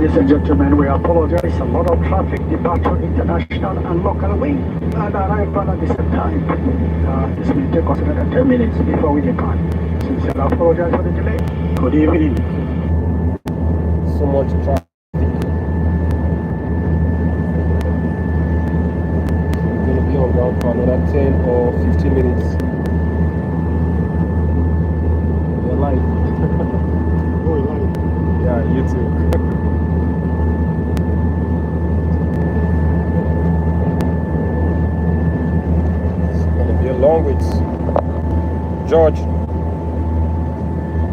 Ladies and gentlemen, we apologize. A lot of traffic departure international and local way and arrival at the same time. This may take us another 10 minutes before we depart. Sincerely apologize for the delay. Good evening. So much traffic. We're going to be on ground for another 10 or 15 minutes. You're live. Oh, live. Yeah, you too. Long with George.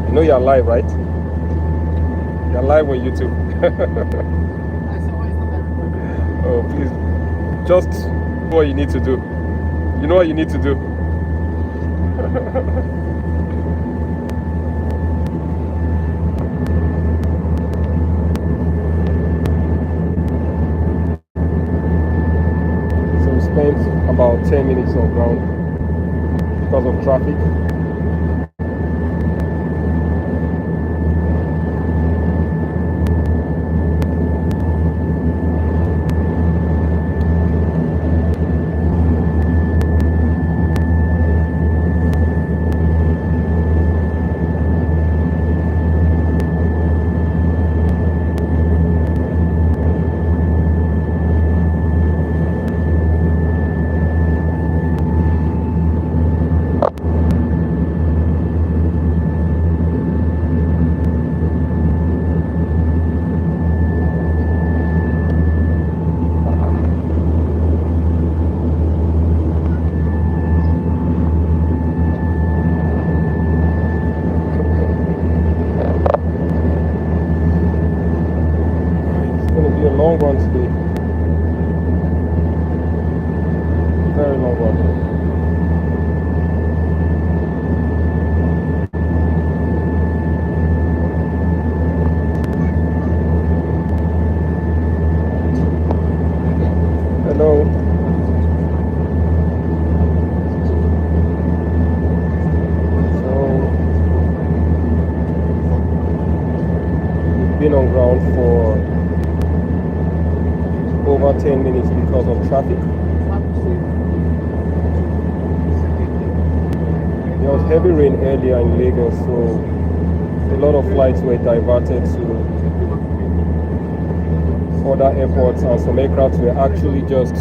You know you're live, right? You're live on YouTube. Oh, please, just do what you need to do. You know what you need to do. So we spent about 10 minutes on ground because of traffic. Long run today. Very long run. Hello. So we've been on ground for over 10 minutes because of traffic. There was heavy rain earlier in Lagos, so a lot of flights were diverted to other airports, and some aircraft were actually just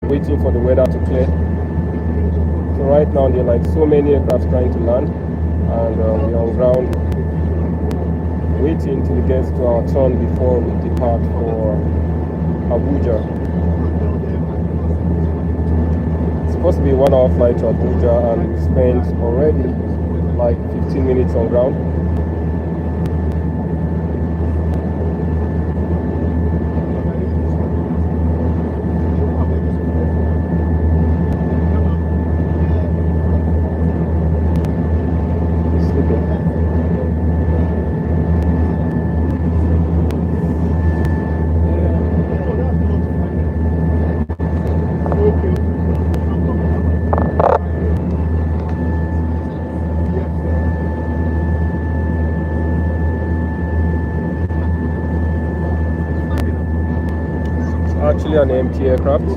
waiting for the weather to clear. So right now there are like so many aircraft trying to land, and we're on ground waiting till it gets to our turn before we depart for Abuja. It's supposed to be a 1 hour flight to Abuja, and we spent already like 15 minutes on ground. Actually an empty aircraft.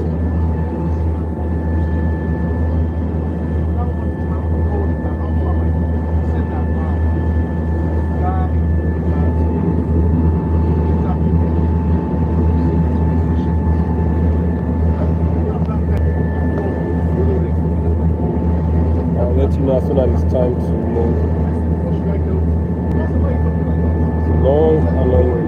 I'll let you know as soon as it's time to move. It's a long, annoying wait.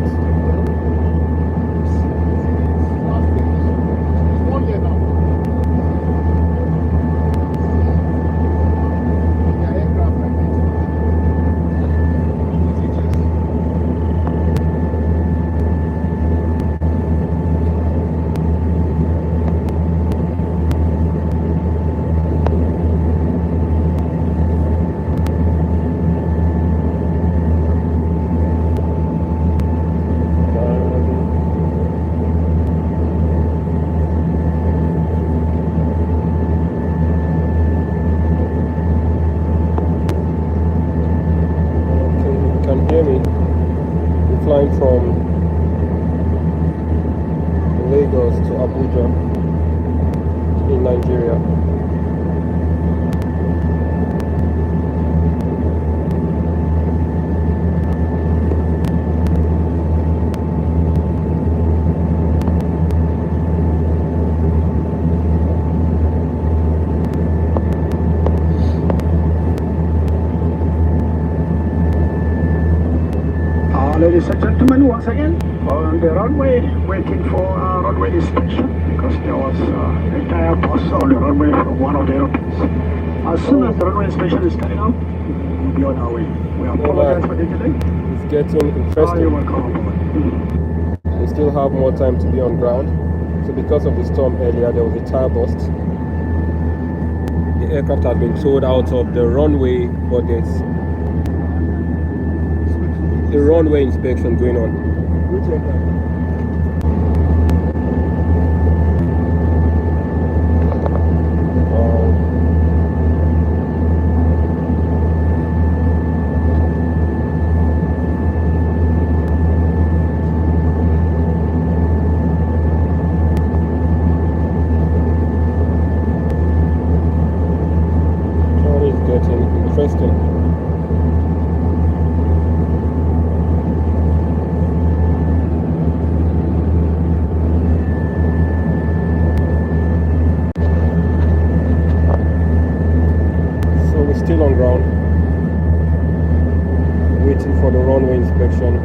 Ladies and gentlemen, once again, on the runway, waiting for runway inspection because there was a tire bust on the runway from one of the airplanes. As soon as the runway inspection is carried out, we'll be on our way. We apologize for the delay. It's getting You're interesting. welcome aboard. We still have more time to be on ground. So because of the storm earlier, there was a tire bust. The aircraft has been towed out of the runway, but there's a runway inspection going on. Which aircraft? Getting interesting. So we're still on ground, waiting for the runway inspection.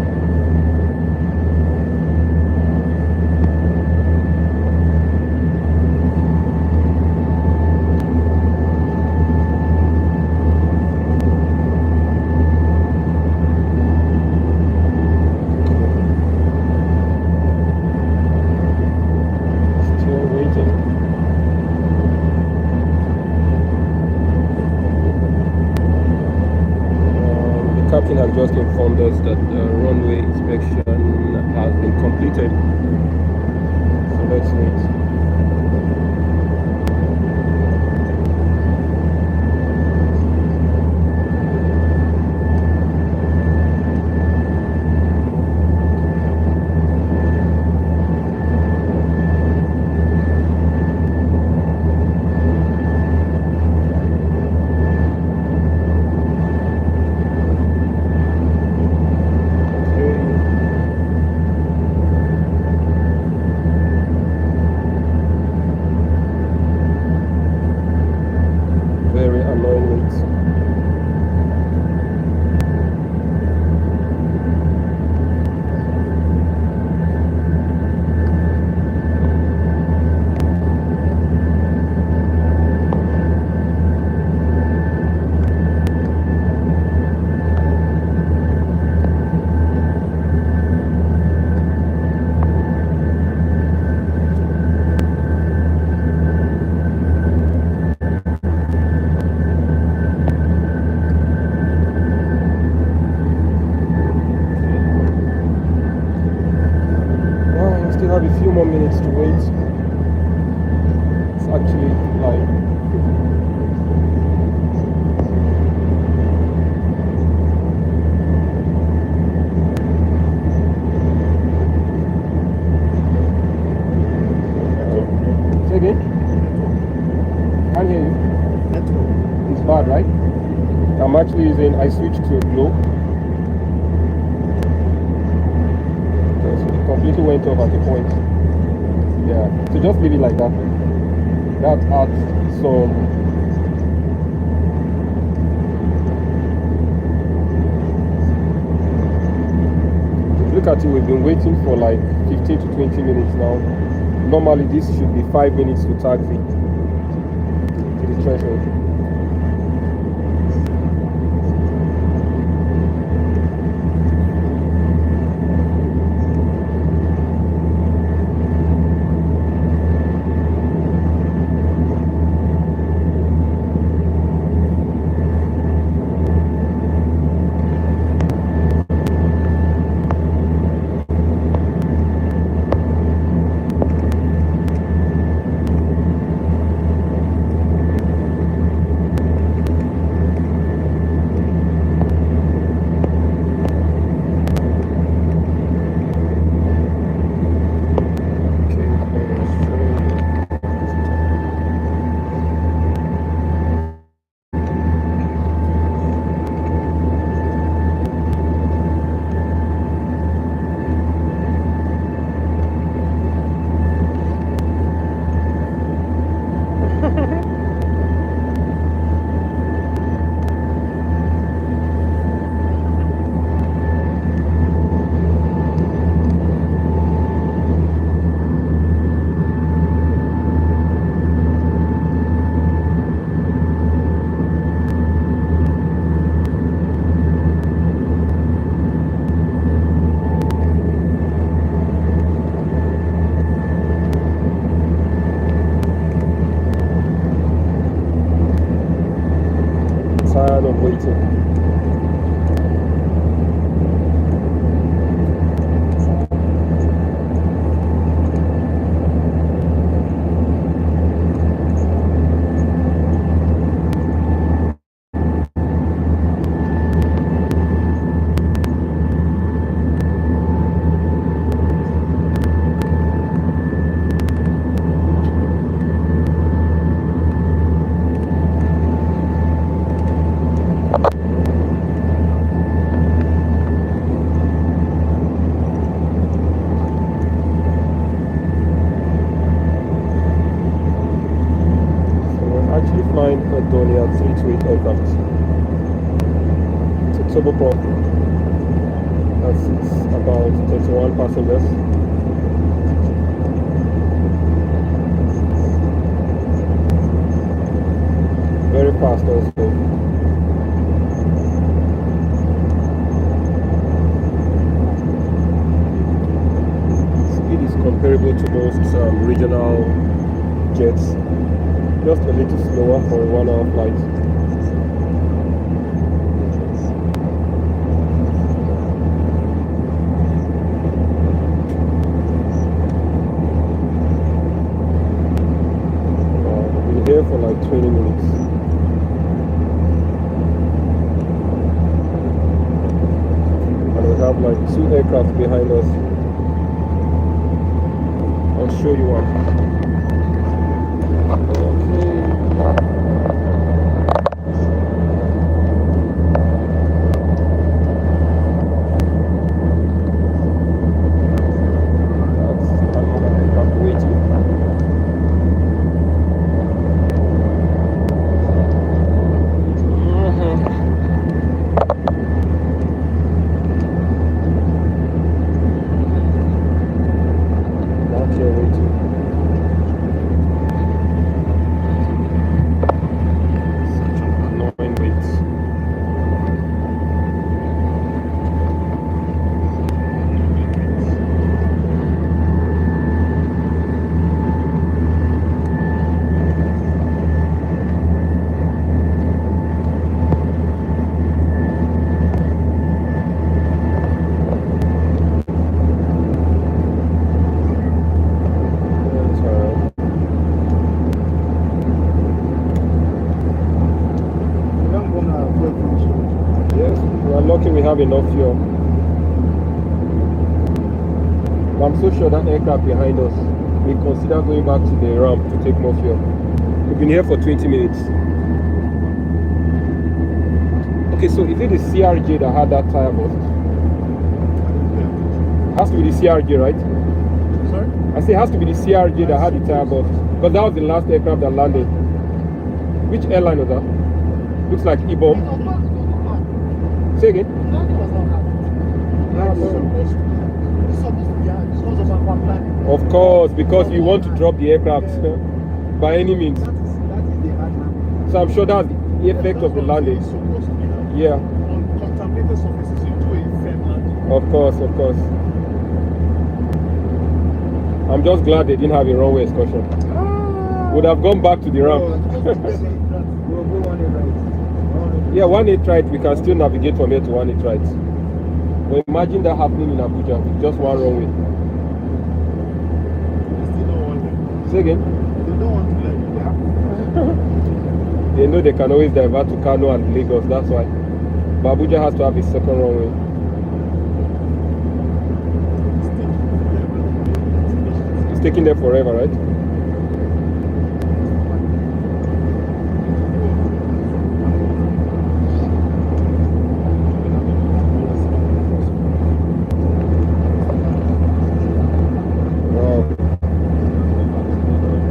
The captain has just informed us that the runway inspection has been completed. So let's wait. Very annoying wait. Still have a few more minutes to wait. It's actually like say again? Can't hear you. It's bad, right? I'm actually using, I switched to a glow. Completely went off at the point. Yeah, so just leave it like that. That adds some look at it, we've been waiting for like 15 to 20 minutes now. Normally this should be 5 minutes to taxi to the threshold. tired of waiting. Flying a Donia 328 aircraft. It's a turboprop that seats about 31 passengers. Very fast also. Speed is comparable to most regional jets. Just a little slower for a 1 hour flight. We've been here for like 20 minutes. And we have like 2 aircraft behind us. I'll show you one. We have enough fuel. But I'm so sure that aircraft behind us will consider going back to the ramp to take more fuel. We've been here for 20 minutes. Okay, so is it the CRJ that had that tire bust? Has to be the CRJ, right? Sorry? I say it has to be the CRJ that had the tire bust. Because that was the last aircraft that landed. Which airline was that? Looks like E-bomb. Say again? Of course, because you want to drop the aircraft by any means. So I'm sure that's the effect of the landing. Yeah. On contaminated surfaces, you do a firm landing. Of course, of course. I'm just glad they didn't have a runway excursion. Would have gone back to the ramp. Yeah, 1-8 right, we can still navigate from here to 1-8 right. But imagine that happening in Abuja with just one runway. They still don't want it. Say again? They don't want to let it happen. They know they can always divert to Kano and Lagos, that's why. But Abuja has to have a second runway. It's taking them forever, right?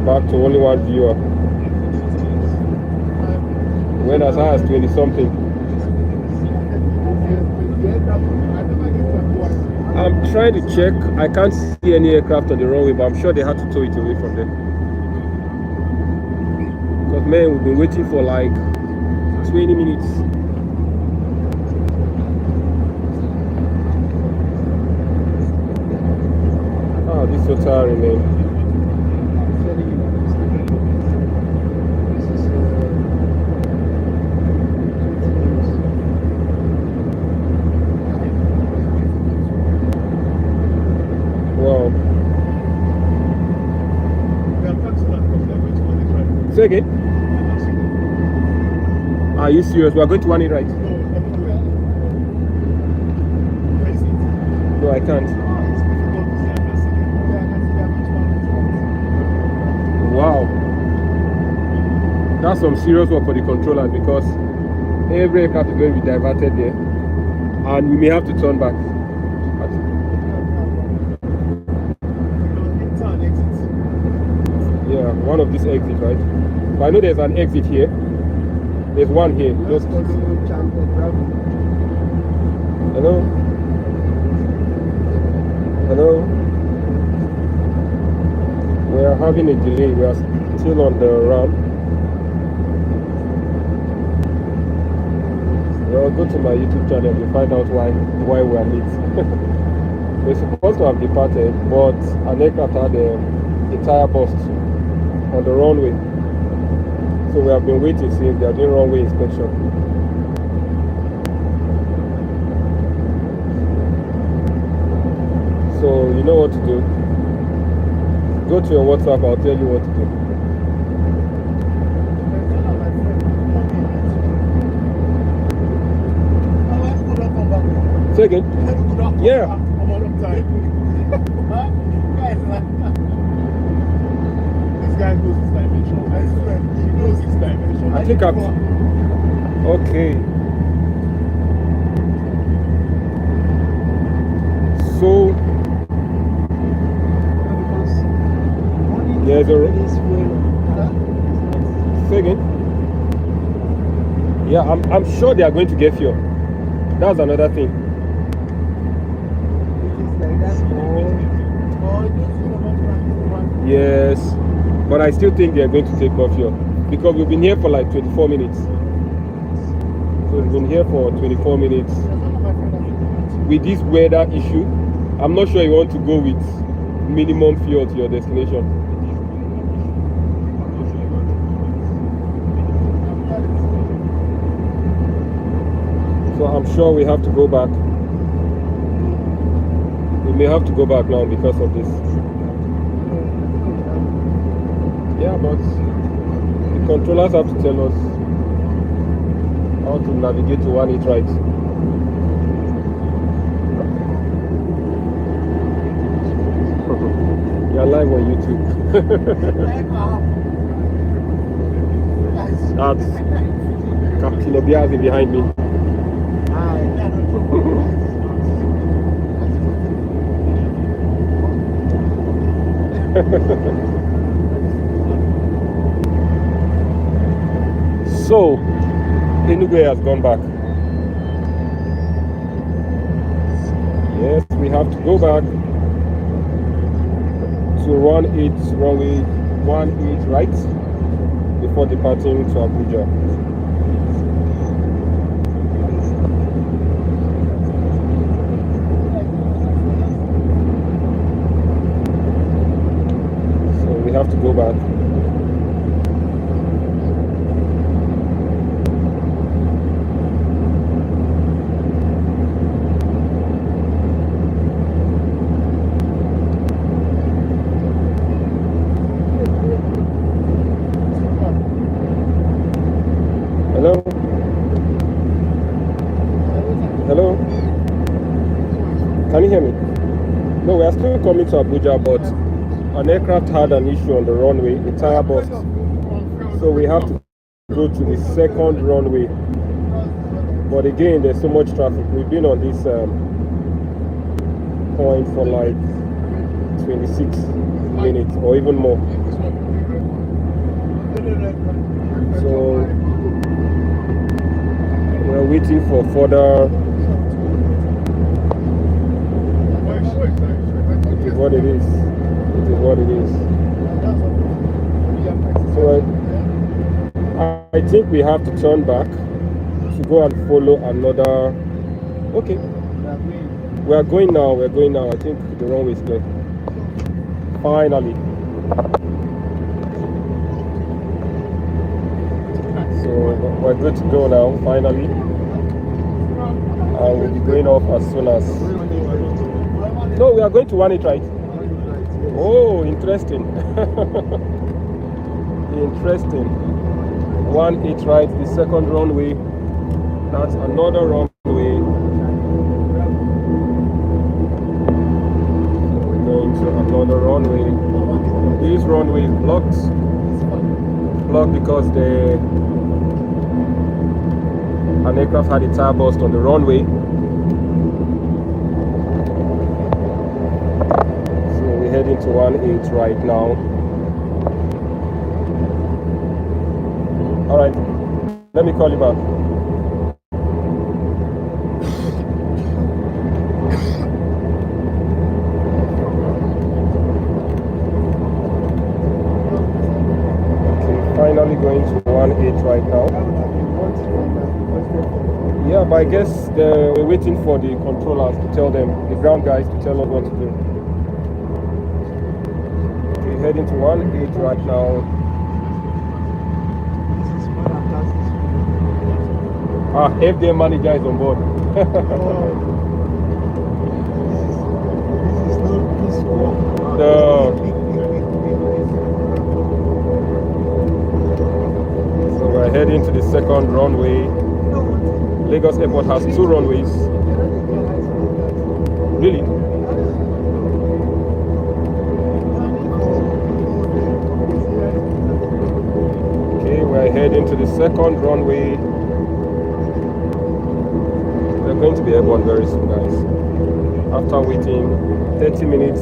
Back to only one viewer. Went as high as 20 something. I'm trying to check. I can't see any aircraft on the runway, but I'm sure they had to tow it away from there. Because man, we've been waiting for like 20 minutes. Ah, this is so tiring, man. again? Are you serious? We are going to one it right? No, I can't. Wow. That's some serious work for the controllers because every aircraft is going to be diverted there and we may have to turn back. Yeah, one of these exits, right? But I know there's an exit here. There's one here. Just... Hello? Hello? We are having a delay. We are still on the run. Well, go to my YouTube channel. You find out why we are late. We're supposed to have departed, but an aircraft had a tire burst on the runway. So we have been waiting since they are doing runway inspection. So you know what to do. Go to your WhatsApp, I'll tell you what to do. Say again? Yeah. This guy knows his dimension. I swear, he knows his dimension. I think I'm... Okay. So... There's a... Say again? Yeah, I'm sure they are going to get fuel. That's another thing. Yes, but I still think they are going to take more fuel because we've been here for like 24 minutes. So we've been here for 24 minutes. With this weather issue, I'm not sure you want to go with minimum fuel to your destination. So I'm sure we have to go back. We may have to go back now because of this. Yeah, but the controllers have to tell us how to navigate to one it right. You're live on YouTube. That's Captain Obiazi behind me. So, Runway has gone back. Yes, we have to go back to runway 18 right before departing to Abuja. So we have to go back. Hello? Hello? Can you hear me? No, we are still coming to Abuja, but an aircraft had an issue on the runway, a tire burst. So we have to go to the second runway. But again, there's so much traffic. We've been on this point for like 26 minutes or even more. So we're waiting for further. It is what it is. It is what it is. So I think we have to turn back to go and follow another. Okay. We are going now. We're going now. I think the runway is clear. Finally. So we're good to go now, finally. We'll be going off as soon as... No, we are going to one it right. Oh, interesting. Interesting. 1-8 right, the second runway. That's another runway. So we're going to another runway. This runway is blocked. Blocked because an aircraft had a tire burst on the runway. So we're heading to 1-8 right now. All right, let me call you back. Okay, finally going to 1-8 right now. Yeah, but I guess we're waiting for the controllers to tell them, the ground guys to tell us what to do. Okay, heading to 1-8 right now. FDM manager is on board. So we're heading to the second runway. Lagos Airport has 2 runways. Really? Okay, we're heading to the second runway. We're going to be airborne very soon, guys. After waiting 30 minutes,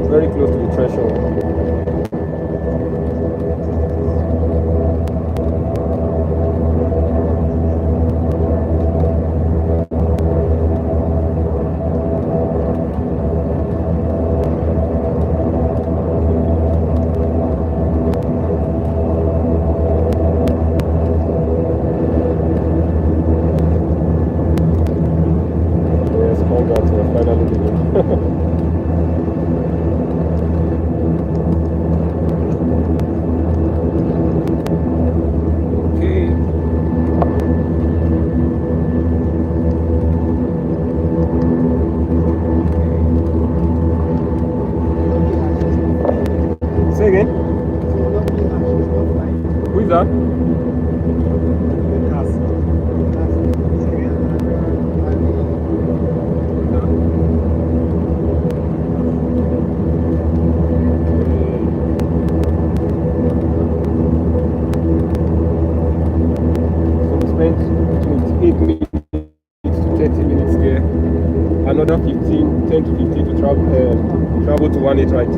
very close to the threshold. Another 10 to 15 to travel to 1-8 right.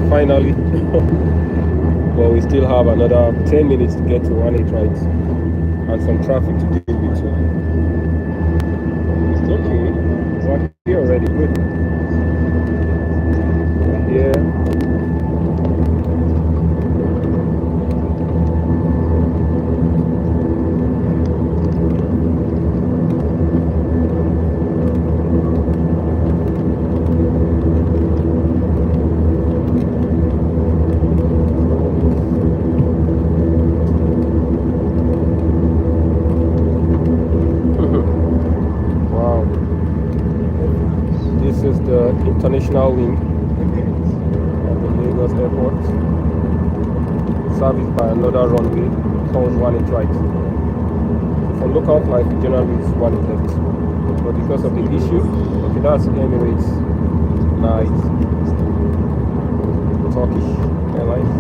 Finally. But we still have another 10 minutes to get to 1-8 right and some traffic to deal with. It's okay. We're here already. Good. We're here. International wing of the Lagos Airport, serviced by another runway called 1-8 right. For local flights, the generally is 1-8 left, but because of the issue, okay, that's Emirates, nice, Turkish Airlines.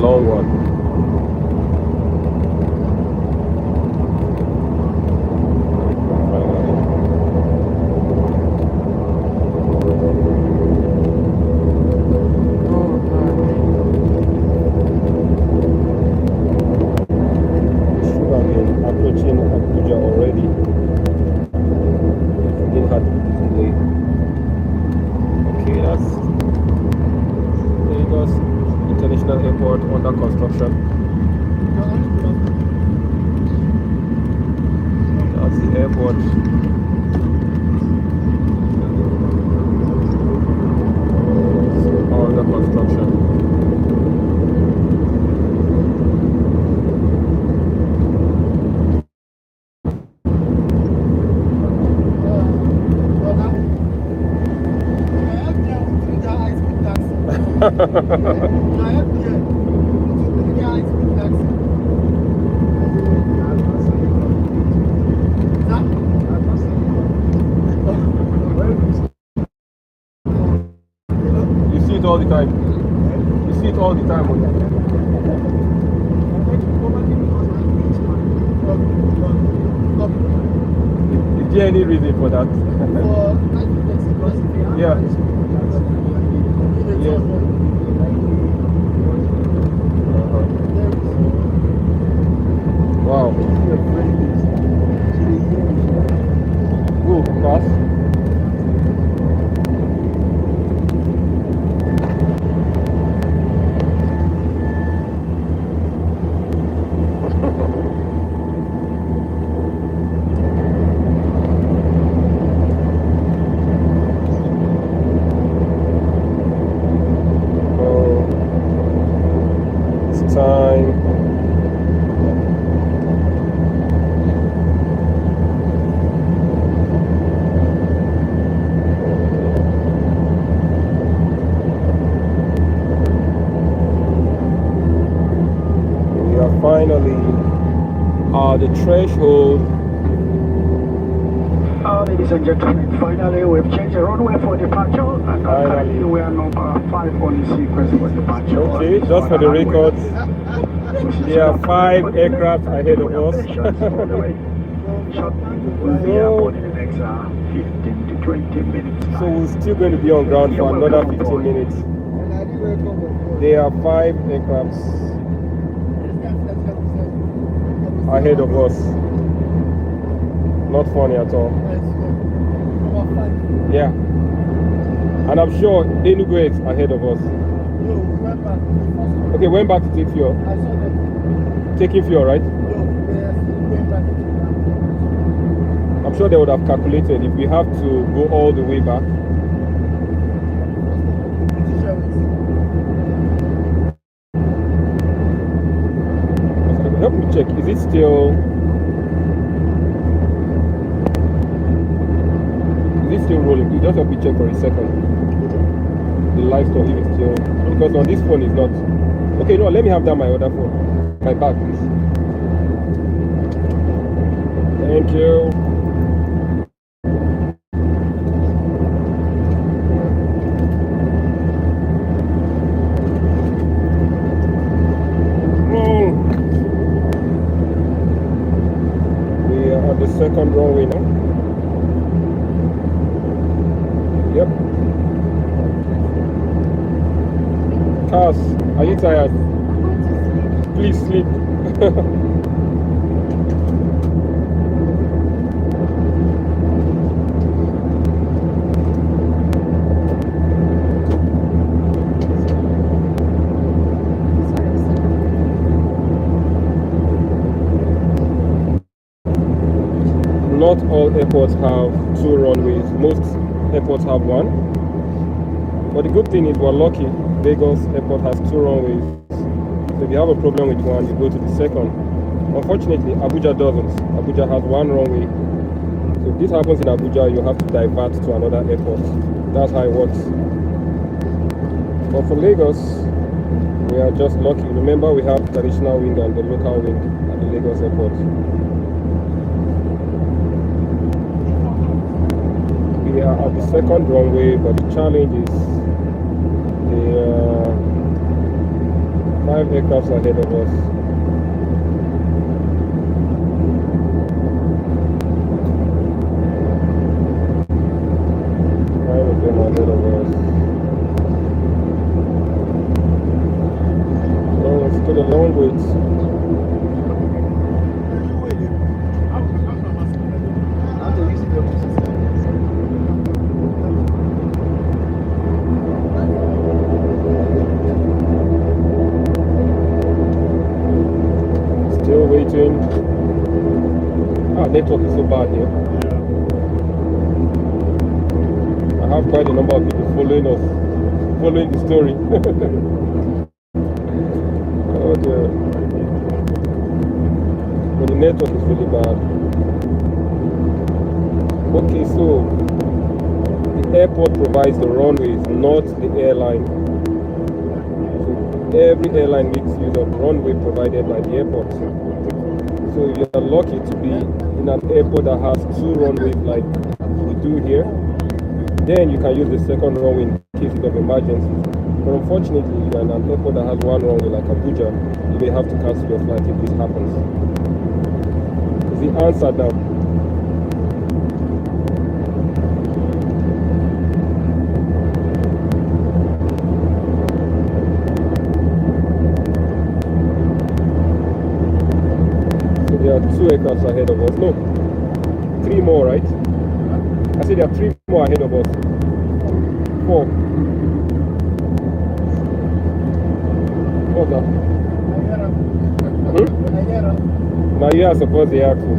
Long one. Lagos International Airport under construction. That's the airport. It's all under construction. You see it all the time. You see it all the time. Is there any reason for that? Yeah. Yeah. Wow. Ooh, fast. Finally, the threshold. Ladies and gentlemen, finally we've changed the runway for departure, and currently we are number 5 on the sequence for departure. Okay, just for the record, there are 5 aircraft ahead of us. We'll be aboard in the next 15 to 20 minutes. So we're still going to be on ground for another 15 minutes. There are 5 aircrafts ahead of us. Not funny at all. Yeah. And I'm sure Enugu is ahead of us. Okay, went back to take fuel. Taking fuel, right? I'm sure they would have calculated if we have to go all the way back. Help me check. Is it still? Is it still rolling? You just have to check for a second. The live store, if it's still, because on this phone is not. Okay, no. Let me have that my other phone. My bag, please. Thank you. The second runway now. Yep. Cass, are you tired? Please sleep. Not all airports have 2 runways. Most airports have 1. But the good thing is we're lucky. Lagos Airport has 2 runways. So if you have a problem with one, you go to the second. Unfortunately, Abuja doesn't. Abuja has 1 runway. So if this happens in Abuja, you have to divert to another airport. That's how it works. But for Lagos, we are just lucky. Remember, we have traditional wing and the local wing at the Lagos Airport. We are at the second runway, but the challenge is the 5 aircrafts ahead of us. 5 of them ahead of us. So it's still a long wait. network is so bad here. I have quite a number of people following the story. Oh dear. But the network is really bad. Okay, so the airport provides the runways, not the airline. So every airline makes use of runway provided by the airport. So if you are lucky to be in an airport that has 2 runways like we do here, then you can use the second runway in cases of emergency. But unfortunately, if you are in an airport that has 1 runway like Abuja, you may have to cancel your flight if this happens. Is the answer now? So there are 2 aircrafts ahead of us. No, 3 more, right? I said there are 3 more ahead of us. 4. What's that? Now you are supposed to have to.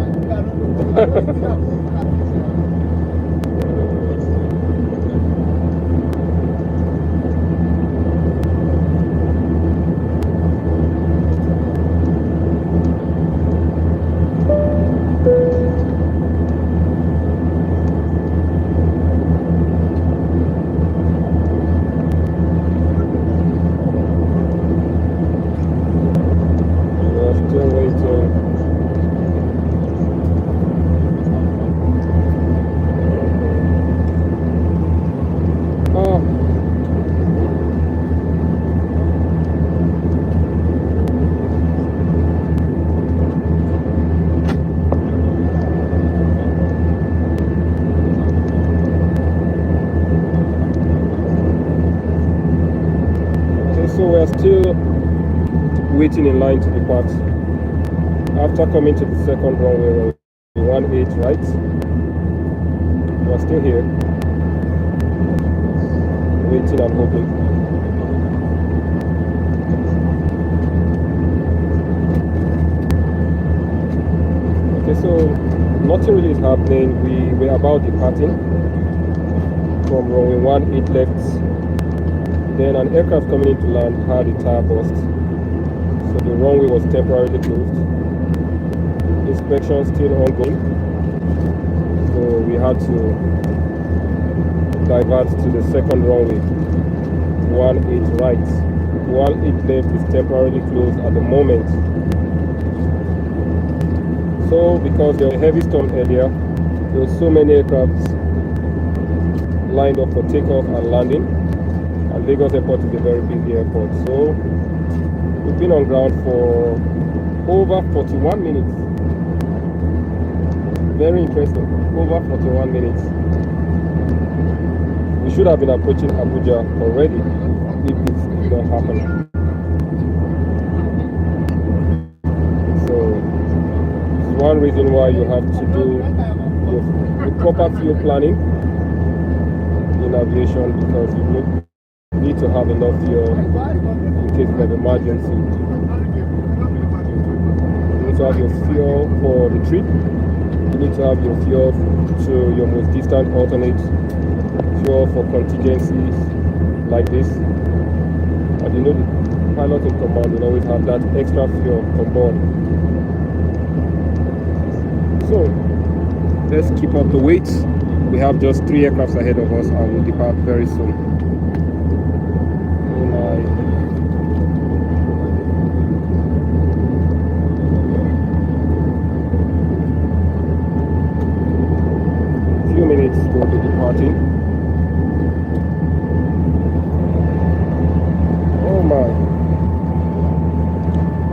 So we're still waiting in line to depart. After coming to the second runway, 18 right? We're still here, waiting and hoping. Okay, so nothing really is happening. We're about departing from runway 18 left. Then an aircraft coming in to land had a tire burst, so the runway was temporarily closed. Inspection still ongoing, so we had to divert to the second runway, 18 right. 18 left is temporarily closed at the moment. So because there was a heavy storm earlier, there were so many aircrafts lined up for takeoff and landing. And Lagos Airport is a very busy airport, so we've been on ground for over 41 minutes. Very interesting, over 41 minutes. We should have been approaching Abuja already if this did not happen. So this is one reason why you have to do the proper fuel planning in aviation, because you need to have enough fuel in case of emergency. You need to have your fuel for the trip. You need to have your fuel to your most distant alternate, fuel for contingencies like this. And you know the pilot in command will always have that extra fuel on board. So let's keep up the wait. We have just 3 aircrafts ahead of us and we'll depart very soon. Few minutes we'll be departing. Oh my,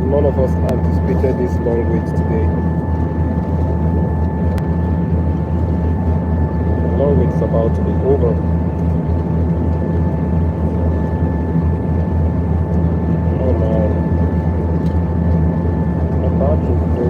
none of us anticipated this long wait today. The long wait is about to be over. Oh my, about to go.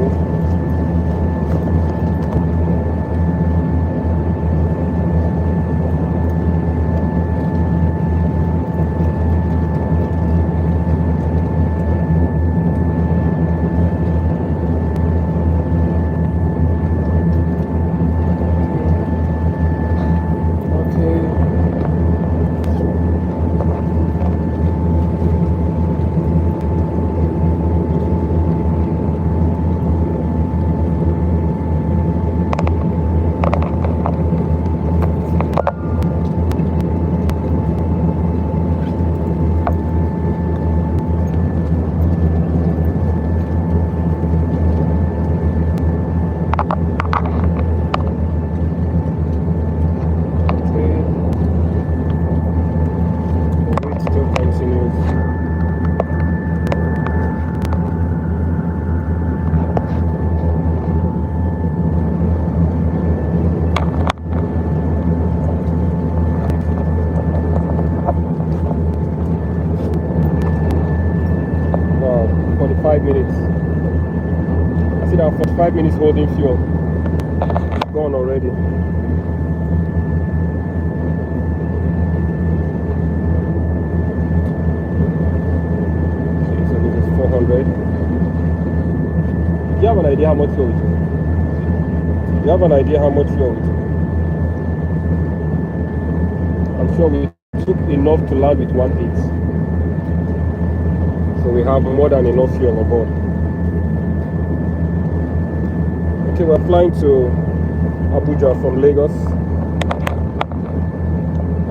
minutes. I see that 45 minutes holding fuel. Gone already. Okay, so this is 400. Do you have an idea how much fuel it is? Do you have an idea how much fuel it is? I'm sure we took enough to land with 1.8. So we have more than enough fuel on board. Okay, we're flying to Abuja from Lagos.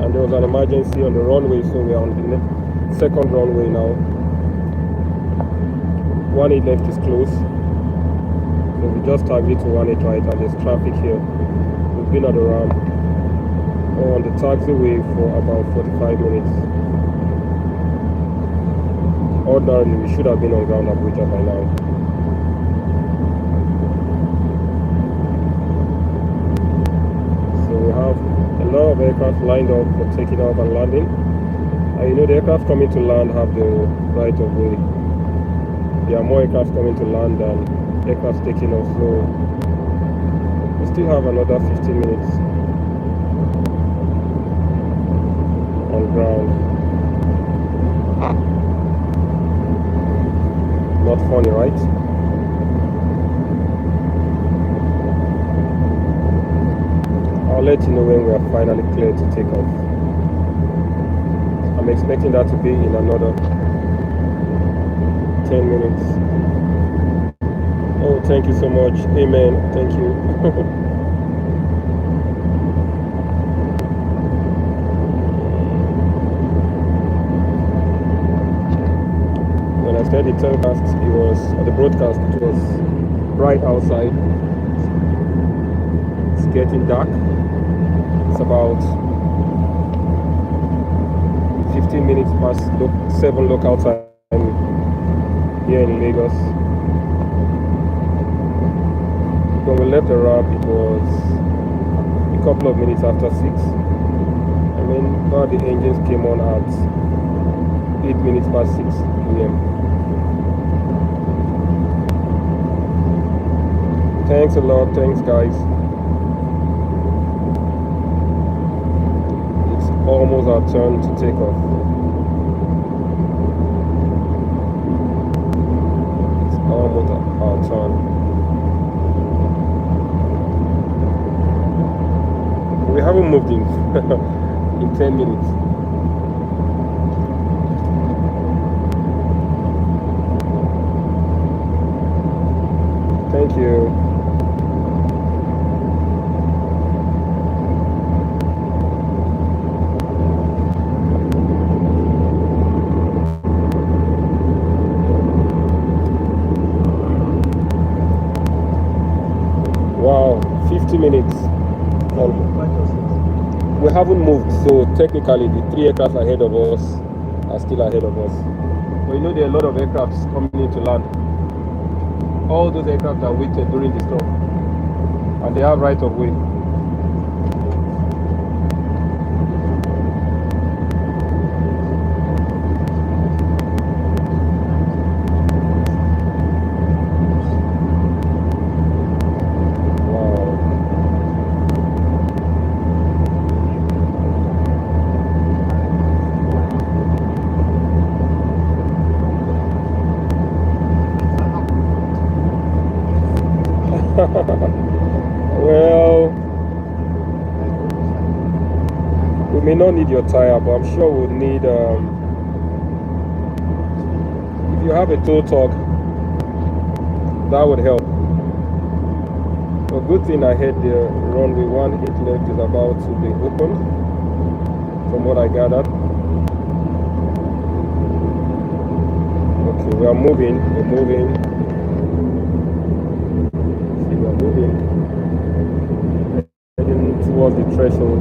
And there was an emergency on the runway, so we are on the second runway now. 1-8 left is closed. So we just tagged it to 1-8 right, and there's traffic here. We've been at the ramp on the taxiway for about 45 minutes. Ordinarily, we should have been on ground Abuja by now. So we have a lot of aircraft lined up for taking off and landing. And you know, the aircraft coming to land have the right of way. There are more aircraft coming to land than aircraft taking off, so we still have another 15 minutes on ground. Not funny, right? I'll let you know when we are finally clear to take off. I'm expecting that to be in another 10 minutes. Oh, thank you so much. Amen. Thank you. When I started the telecast, it was, or the broadcast, it was bright outside. It's getting dark. It's about 15 minutes past 7 local time here in Lagos. When we left the ramp, it was a couple of minutes after 6. And then now the engines came on at 8 minutes past 6 p.m. Thanks a lot, thanks guys. It's almost our turn to take off. It's almost our turn. We haven't moved in in 10 minutes. Thank you. Wow, 50 minutes. We haven't moved, so technically the 3 aircraft ahead of us are still ahead of us. But you know, there are a lot of aircraft coming in to land. All those aircraft are waited during the storm, and they have right of way. Well, we may not need your tire, but I'm sure we'll need, if you have a tow truck, that would help. A good thing I heard the runway 1-8 left is about to be opened, from what I gathered. Okay, we are moving, we're moving. See, we're moving. Heading towards the threshold.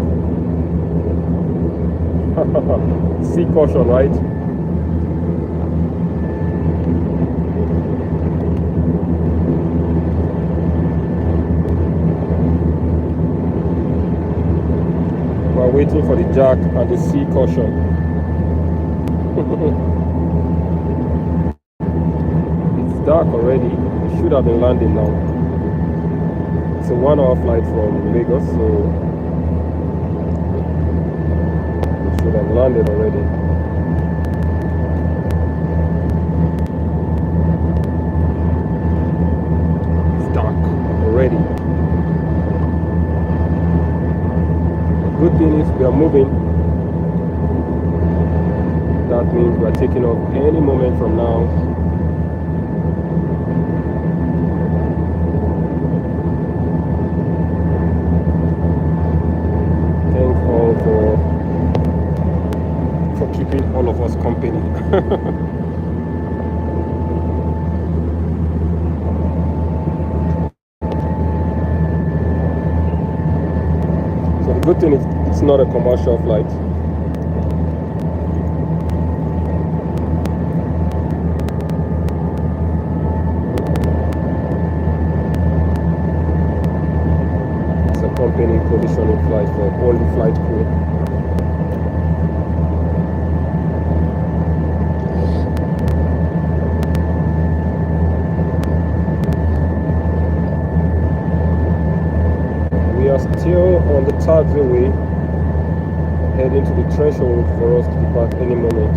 Sea caution, right? We're waiting for the jack and the sea caution. It's dark already. We should have been landing now. It's a 1 hour flight from Lagos, so we should have landed already. It's dark already. The good thing is we are moving. That means we are taking off any moment from now. Thanks all for keeping all of us company. So the good thing is it's not a commercial flight. Company positioning flight for only flight crew. We are still on the Taxiway, heading to the threshold for us to depart any moment.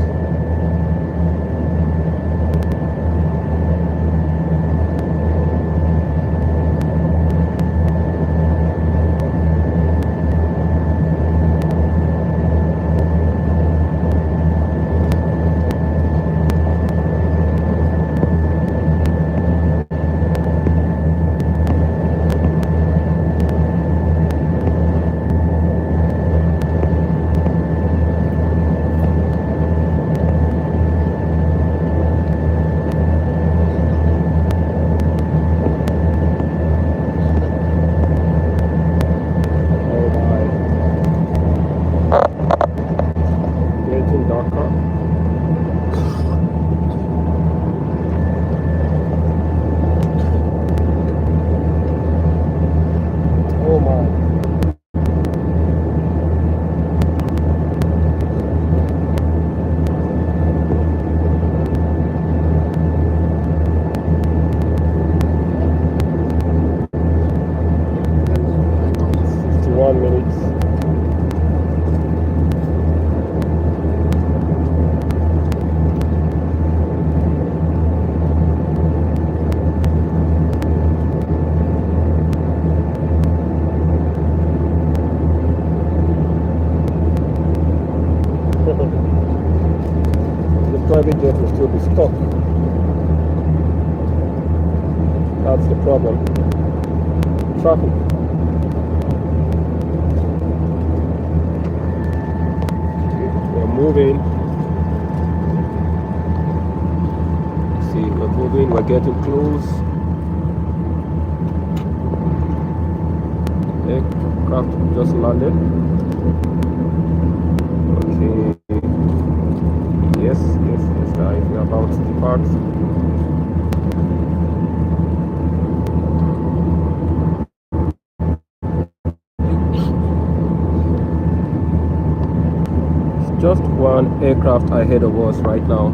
Private jet will still be stuck. That's the problem. Traffic. We're moving. See, we're moving, we're getting close. Aircraft just landed. Okay. Yes, guys, we are about to depart. It's just one aircraft ahead of us right now.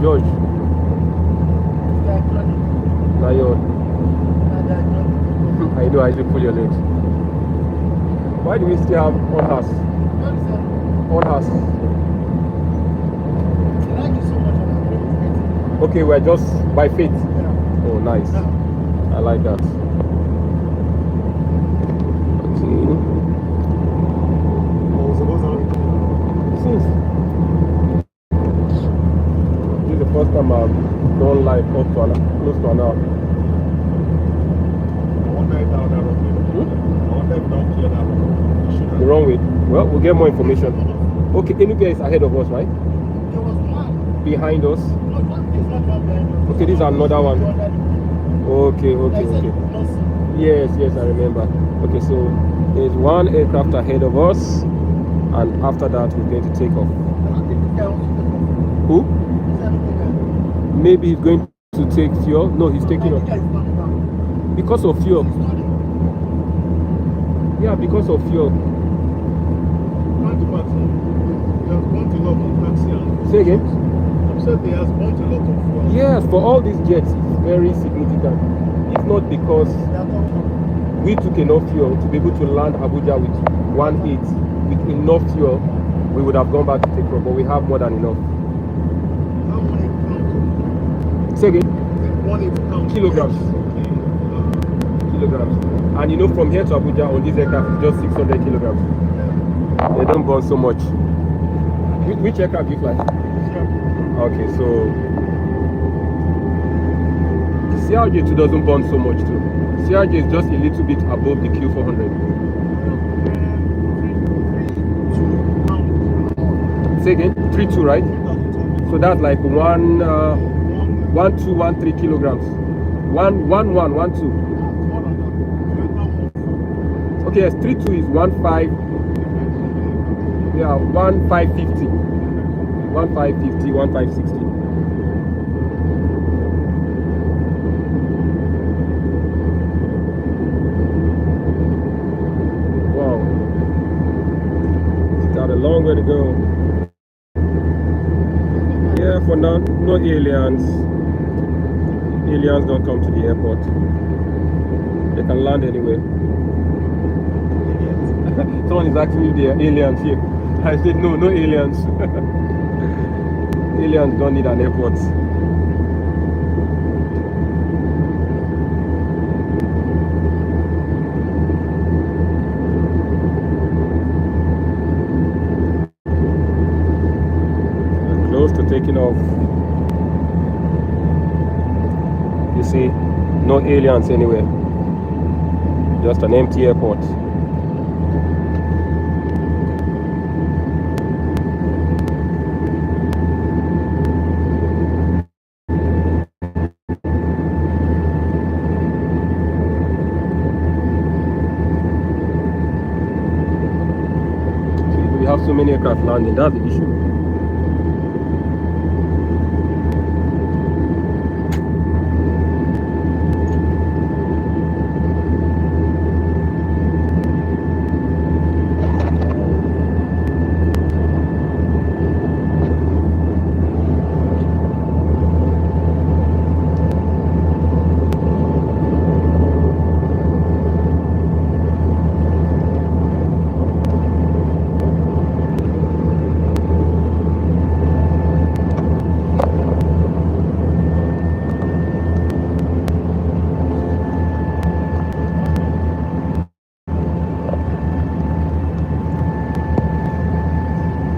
George. I know I should pull your legs. Why do we still have on us? On us. Okay, we're just by faith. Oh, nice. I like that. Okay. Since this is the first time I've gone live up to close to an hour. The runway. Well, we'll get more information. Okay, Anuga is ahead of us, right? Behind us. Okay, this is another one. Okay. Yes, I remember. Okay, so there's one aircraft ahead of us, and after that we're going to take off. Who? Maybe he's going to take fuel. No, he's taking off because of fuel. Yeah, because of fuel. Roundabout, they have burnt a lot of taxi and... Say again? I've said they have burnt a lot of fuel. Yes, for all these jets, it's very significant. If not because we took enough fuel to be able to land Abuja with 1.8, with enough fuel, we would have gone back to Takeoff, but we have more than enough. How many pounds? Say again? 1 pound. Kilograms. Kilograms. And you know, from here to Abuja on this aircraft is just 600 kilograms. They don't burn so much. Which aircraft do you fly? Okay, so CRJ2 doesn't burn so much too. CRJ is just a little bit above the Q400. Say again? 3.2, right? So that's like 1.213 kilograms. 1.2. Okay, yes, 3.2 is 1.5. Yeah, 1.550. 1.550, 1.560. Wow. It's got a long way to go. Yeah, for now, no aliens. Aliens don't come to the airport. They can land anywhere. Someone is asking me if there are aliens here. I said no, no aliens. Aliens don't need an airport. We're close to taking off. You see, no aliens anywhere. Just an empty airport. We have so many aircraft landing, that's the issue.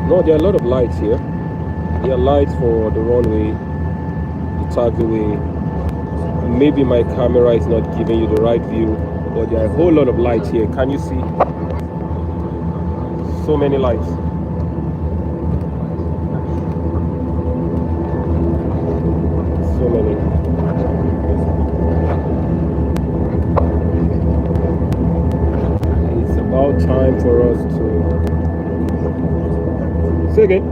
No, there are a lot of lights here. There are lights for the runway, the taxiway. Maybe my camera is not giving you the right view, but there are a whole lot of lights here. Can you see? So many lights. So many. It's about time for us to... Say again.